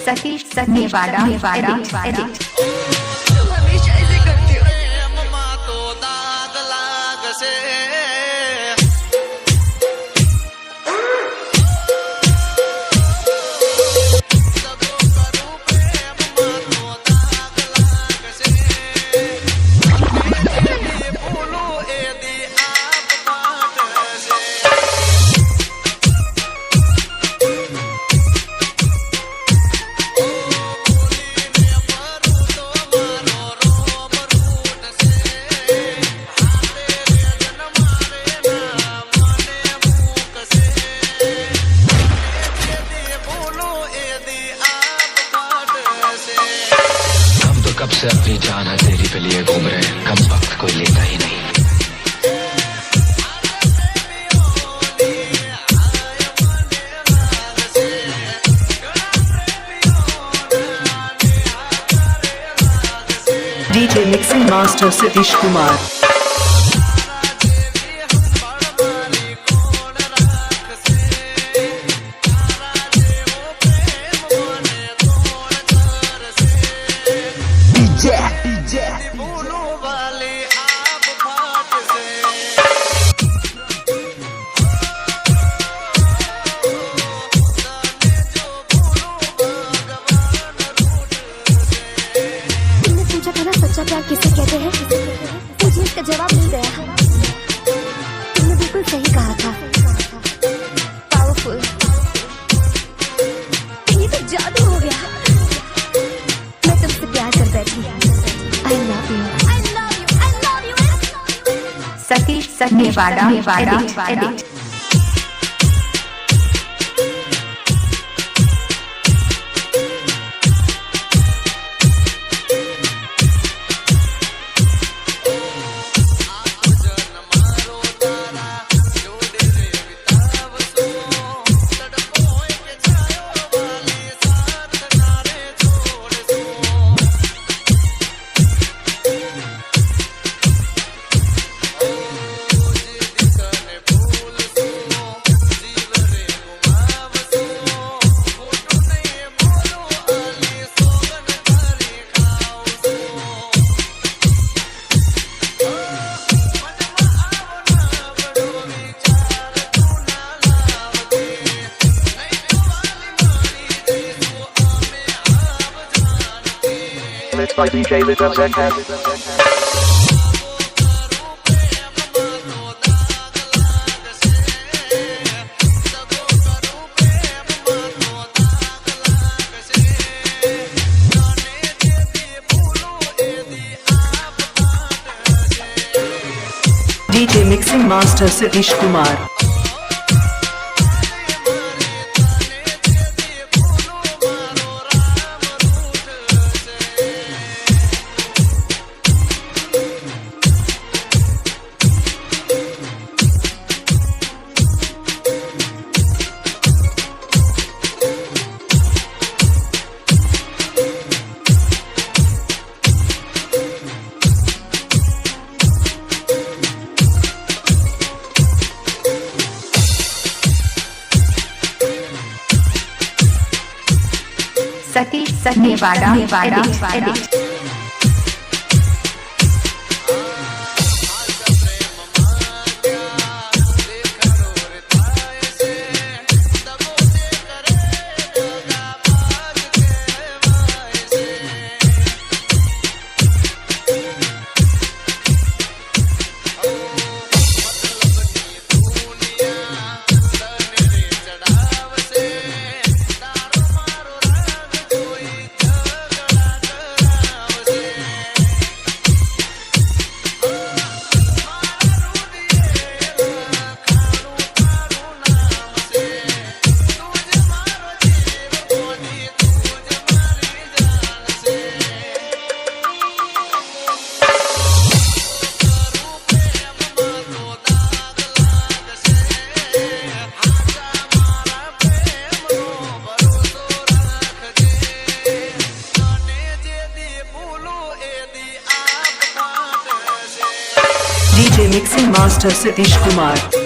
Satish Sannewada edit हमेशा ऐसे करती हो। कब से अपनी जान हथेली पे लिए घूम रहे हैं, कम वक्त कोई लेता ही नहीं। DJ Mixing Master Satish Kumar. सच्चा प्यार किसे कहते हैं? मुझे इसका जवाब मिल गया। तुमने बिल्कुल सही कहा था। पावरफुल। ये तो जादू हो गया। मैं तुमसे प्यार कर बैठी। I love you. I love you. I love you. Satish Sannewada edit By DJ Lucas Zenhead. DJ Mixing Master Satish Kumar. Satish Sannewada edit Master Satish Kumar.